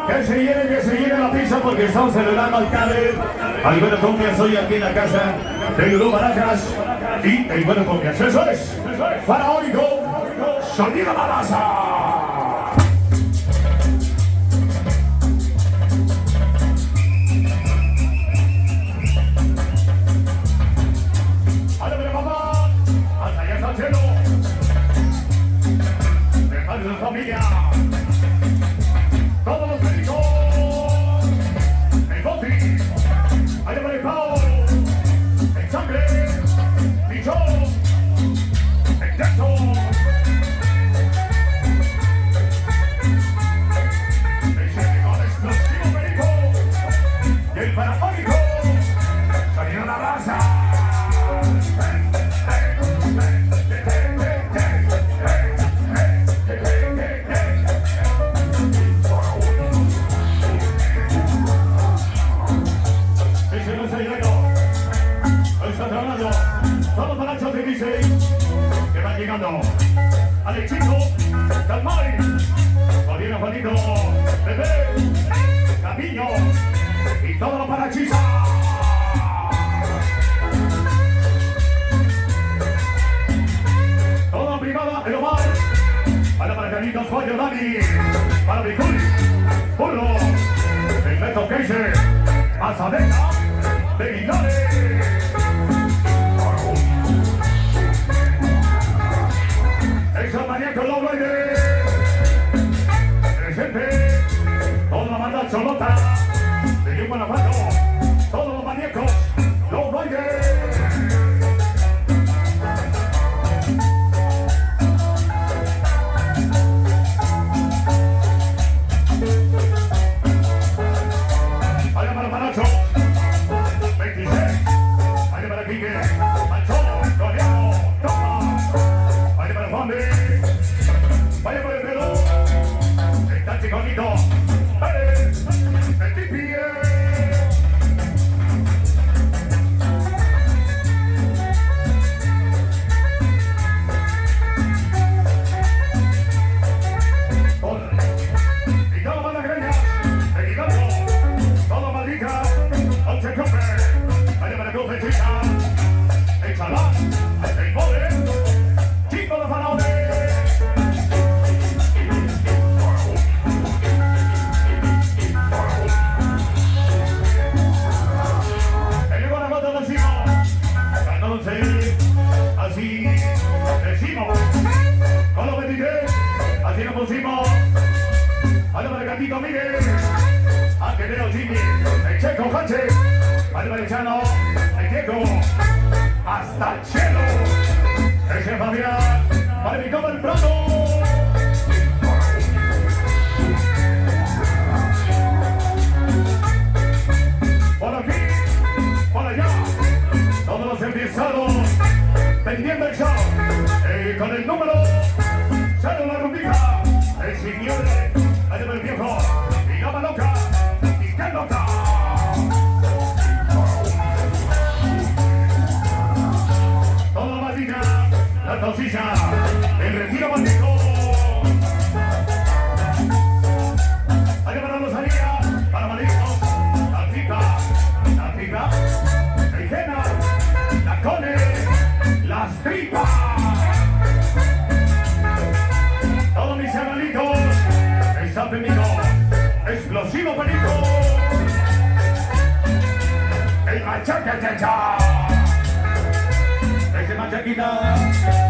Que se llene la pizza porque estamos celebrando al Cale. Al bueno Confias hoy aquí en la casa de Grupo Maracas. Y el bueno Confias, eso es faraónico, Sonido La Raza. Familia, todos los médicos, el boti, allá para el pao, el sangre, pichón, el texto. El técnico de explosivo médico y el parafónico, Sonido La Raza. Todos para el 16 que van llegando Alexito, Dalmari, Fabiana Juanito, Bebé, Camino y todo lo para Chisa. Toda privada, el Omar, para Carlitos, Pollo, Dani, para Bicuri, Burro, el Beto Keiser, Azadena, de Guinare. Esa manía con los bailes presente, toda la banda cholota de un Guanajuato, todos los maníacos, los bailes. Vaya para Panacho, 26, vaya para Quique, Manchón, Coreano, toma. Vaya para Juan B, vaya por el pelo, el tachi bonito, el tipi. Y todo para Caleñas, el Hidalgo, todo maldita, once cope, vaya para Cruz de Chica, el Salán, el pobre. ¡Chico de faraones! El Guanajuato decimos, entonces, así decimos, con los 23, así nos pusimos, vale para el gatito Miguel, Angelero Jimmy, el Checo Sánchez, vale para el Chano, el Diego, hasta el cielo. Ese Fabián, para mi cama el Prado. Por aquí, por allá, todos los empiezados, pendiendo el show. Con el número, sale la rubrica, el señor, allá del viejo, y gama loca, y qué loca. Toda la maldita. La tosilla, el retiro bandido. Allá para Rosalía, para Maliscos, la cita, el Jena, la Cone, las tripas. Todos mis hermanitos, está tenido explosivo perico. El machaca, chacha. Ese machaquita.